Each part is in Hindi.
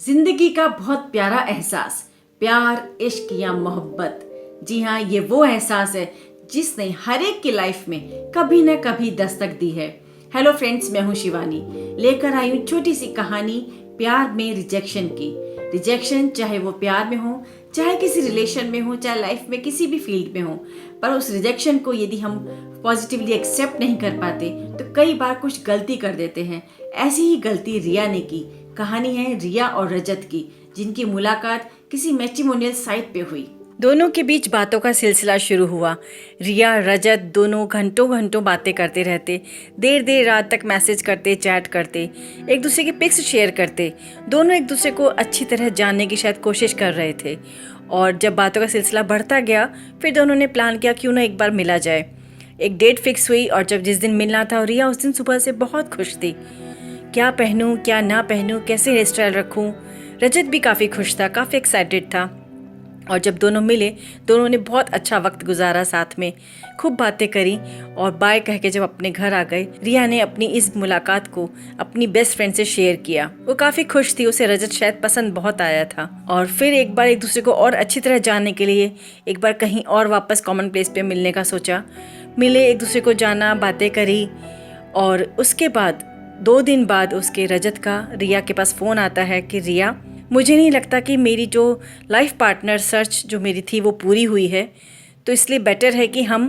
जिंदगी का बहुत प्यारा एहसास, प्यार, इश्क या मोहब्बत। जी हाँ, ये वो एहसास है जिसने हर एक की लाइफ में कभी न कभी दस्तक दी है। हेलो फ्रेंड्स, मैं हूँ शिवानी, लेकर आई हूँ छोटी सी कहानी प्यार में रिजेक्शन की। रिजेक्शन चाहे वो प्यार में हो, चाहे किसी रिलेशन में हो, चाहे लाइफ में किसी भी फील्ड में हो, पर उस रिजेक्शन को यदि हम पॉजिटिवली एक्सेप्ट नहीं कर पाते तो कई बार कुछ गलती कर देते हैं। ऐसी ही गलती रिया ने की। कहानी है रिया और रजत की, जिनकी मुलाकात किसी मैट्रिमोनियल साइट पे हुई। दोनों के बीच बातों का सिलसिला शुरू हुआ। रिया रजत दोनों घंटों घंटों बातें करते रहते, देर देर रात तक मैसेज करते, चैट करते, एक दूसरे की पिक्स शेयर करते। दोनों एक दूसरे को अच्छी तरह जानने की शायद कोशिश कर रहे थे। और जब बातों का सिलसिला बढ़ता गया, फिर दोनों ने प्लान किया क्यों ना एक बार मिला जाए। एक डेट फिक्स हुई और जब जिस दिन मिलना था, रिया उस दिन सुबह से बहुत खुश थी। क्या पहनूं, क्या ना पहनूं, कैसे हेयर स्टाइल रखूं। रजत भी काफ़ी खुश था, काफ़ी एक्साइटेड था। और जब दोनों मिले, दोनों ने बहुत अच्छा वक्त गुजारा, साथ में खूब बातें करी और बाय कह के जब अपने घर आ गए, रिया ने अपनी इस मुलाकात को अपनी बेस्ट फ्रेंड से शेयर किया। वो काफ़ी खुश थी, उसे रजत शायद पसंद बहुत आया था। और फिर एक बार एक दूसरे को और अच्छी तरह जानने के लिए एक बार कहीं और वापस कॉमन प्लेस पे मिलने का सोचा। मिले, एक दूसरे को जाना, बातें करी। और उसके बाद 2 दिन बाद उसके रजत का रिया के पास फ़ोन आता है कि रिया, मुझे नहीं लगता कि मेरी जो लाइफ पार्टनर सर्च जो मेरी थी वो पूरी हुई है, तो इसलिए बेटर है कि हम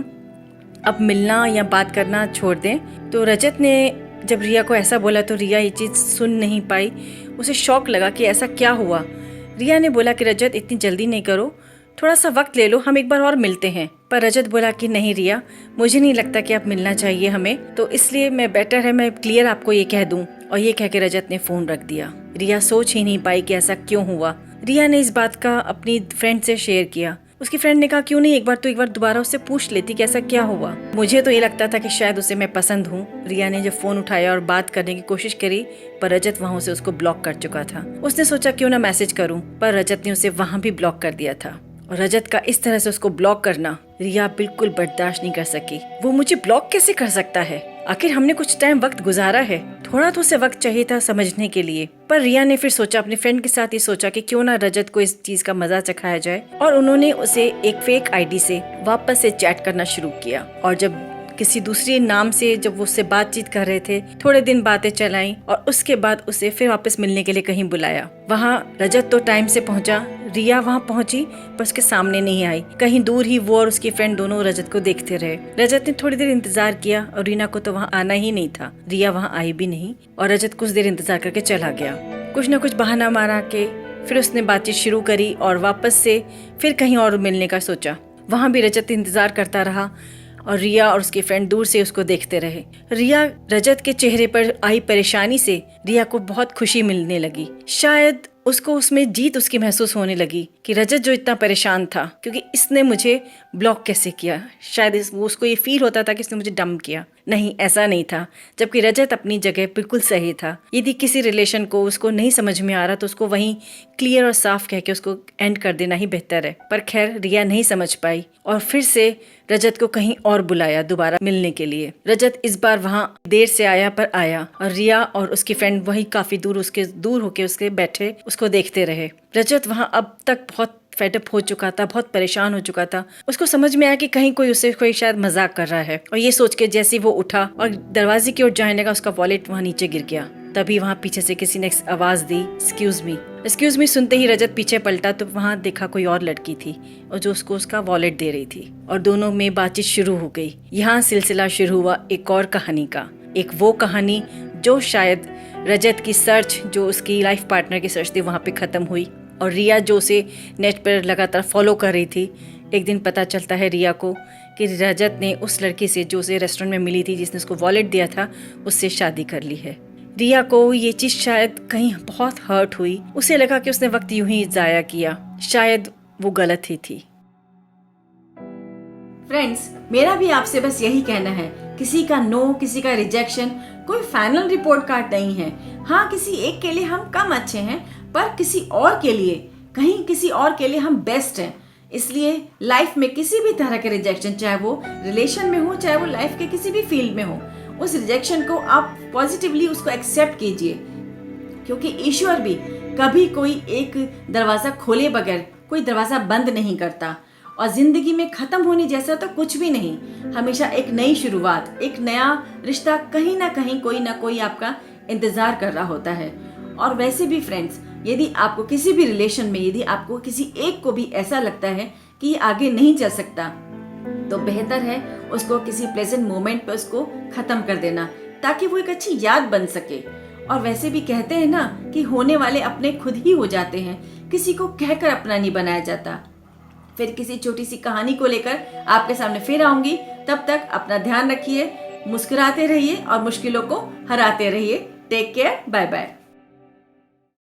अब मिलना या बात करना छोड़ दें। तो रजत ने जब रिया को ऐसा बोला तो रिया ये चीज़ सुन नहीं पाई। उसे शौक लगा कि ऐसा क्या हुआ। रिया ने बोला कि रजत, इतनी जल्दी नहीं करो, थोड़ा सा वक्त ले लो, हम एक बार और मिलते हैं। पर रजत बोला कि नहीं रिया, मुझे नहीं लगता कि आप मिलना चाहिए हमें, तो इसलिए मैं बेटर है मैं क्लियर आपको ये कह दूं। और ये कह के रजत ने फ़ोन रख दिया। रिया सोच ही नहीं पाई कि ऐसा क्यों हुआ। रिया ने इस बात का अपनी फ्रेंड से शेयर किया। उसकी फ्रेंड ने कहा क्यों नहीं एक बार दोबारा उससे पूछ लेती कि ऐसा क्या हुआ। मुझे तो ये लगता था कि शायद उसे मैं पसंद हूँ। रिया ने जब फ़ोन उठाया और बात करने की कोशिश करी, पर रजत वहाँ से उसको ब्लॉक कर चुका था। उसने सोचा क्यों ना मैसेज करूँ, पर रजत ने उसे वहाँ भी ब्लॉक कर दिया था। और रजत का इस तरह से उसको ब्लॉक करना रिया बिल्कुल बर्दाश्त नहीं कर सकी। वो मुझे ब्लॉक कैसे कर सकता है, आखिर हमने कुछ टाइम वक्त गुजारा है, थोड़ा तो उसे वक्त चाहिए था समझने के लिए। पर रिया ने फिर सोचा, अपने फ्रेंड के साथ ये सोचा कि क्यों ना रजत को इस चीज का मजा चखाया जाए। और उन्होंने उसे एक फेक आईडी से वापस से चैट करना शुरू किया। और जब किसी दूसरे नाम से जब वो उससे बातचीत कर रहे थे, थोड़े दिन बातें चलाई और उसके बाद उसे फिर वापस मिलने के लिए कहीं बुलाया। वहाँ रजत तो टाइम से पहुंचा, रिया वहाँ पहुंची पर उसके सामने नहीं आई। कहीं दूर ही वो और उसकी फ्रेंड दोनों रजत को देखते रहे। रजत ने थोड़ी देर इंतजार किया और रीना को तो वहाँ आना ही नहीं था। रिया वहाँ आई भी नहीं और रजत कुछ देर इंतजार करके चला गया। कुछ न कुछ बहाना मारा के फिर उसने बातचीत शुरू करी और वापस से फिर कहीं और मिलने का सोचा। वहाँ भी रजत इंतजार करता रहा और रिया और उसके फ्रेंड दूर से उसको देखते रहे। रिया रजत के चेहरे पर आई परेशानी से रिया को बहुत खुशी मिलने लगी। शायद उसको उसमें जीत उसकी महसूस होने लगी कि रजत जो इतना परेशान था क्योंकि इसने मुझे ब्लॉक कैसे किया, शायद उसको ये फील होता था कि इसने मुझे डंप किया। नहीं, ऐसा नहीं था। जबकि रजत अपनी जगह बिल्कुल सही था। यदि किसी रिलेशन को उसको नहीं समझ में आ रहा तो उसको वहीं क्लियर और साफ कह के उसको एंड कर देना ही बेहतर है। पर खैर रिया नहीं समझ पाई और फिर से रजत को कहीं और बुलाया दोबारा मिलने के लिए। रजत इस बार वहाँ देर से आया पर आया और रिया और उसकी फ्रेंड वहीं काफी दूर होके उसके बैठे उसको देखते रहे। रजत वहाँ अब तक बहुत फेडअप हो चुका था, बहुत परेशान हो चुका था। उसको समझ में आया कि कहीं कोई शायद मजाक कर रहा है। और ये सोच के जैसे वो उठा और दरवाजे की ओर जाने लगा, उसका वॉलेट वहाँ नीचे गिर गया। तभी वहाँ पीछे से किसी ने आवाज दी, एक्सक्यूज मी। सुनते ही रजत पीछे पलटा तो वहाँ देखा कोई और लड़की थी और जो उसको उसका वॉलेट दे रही थी। और दोनों में बातचीत शुरू हो गई। यहाँ सिलसिला शुरू हुआ एक और कहानी का। एक वो कहानी जो शायद रजत की सर्च, जो उसकी लाइफ पार्टनर की सर्च थी, वहाँ पे खत्म हुई। और रिया जो उसे नेट पर लगातार फॉलो कर रही थी, एक दिन पता चलता है रिया को कि रजत ने उस लड़की से जो उसे रेस्टोरेंट में मिली थी, जिसने उसको वॉलेट दिया था, उससे शादी कर ली है। रिया को ये चीज़ शायद कहीं बहुत हर्ट हुई। उसे लगा कि उसने वक्त यूं ही जाया किया, शायद वो गलत ही थी। फ्रेंड्स, मेरा भी आपसे बस यही कहना है, किसी का नो, किसी का रिजेक्शन कोई फाइनल रिपोर्ट कार्ड नहीं है। हाँ, किसी एक के लिए हम कम अच्छे हैं, पर किसी और के लिए, कहीं किसी और के लिए हम बेस्ट हैं। इसलिए लाइफ में किसी भी तरह के रिजेक्शन, चाहे वो रिलेशन में हो, चाहे वो लाइफ के किसी भी फील्ड में हो, उस रिजेक्शन को आप पॉजिटिवली उसको एक्सेप्ट कीजिए, क्योंकि ईश्वर भी कभी कोई एक दरवाज़ा खोले बगैर कोई दरवाज़ा बंद नहीं करता। और ज़िंदगी में ख़त्म होने जैसा तो कुछ भी नहीं, हमेशा एक नई शुरुआत, एक नया रिश्ता कहीं ना कहीं कोई ना कोई आपका इंतज़ार कर रहा होता है। और वैसे भी फ्रेंड्स, यदि आपको किसी भी रिलेशन में यदि आपको किसी एक को भी ऐसा लगता है कि ये आगे नहीं चल सकता, तो बेहतर है उसको किसी प्लेजेंट मोमेंट पे उसको ख़त्म कर देना, ताकि वो एक अच्छी याद बन सके। और वैसे भी कहते हैं ना कि होने वाले अपने खुद ही हो जाते हैं, किसी को कहकर अपना नहीं बनाया जाता। फिर किसी छोटी सी कहानी को लेकर आपके सामने फिर आऊंगी। तब तक अपना ध्यान रखिए, मुस्कुराते रहिए और मुश्किलों को हराते रहिए। Take care, bye bye.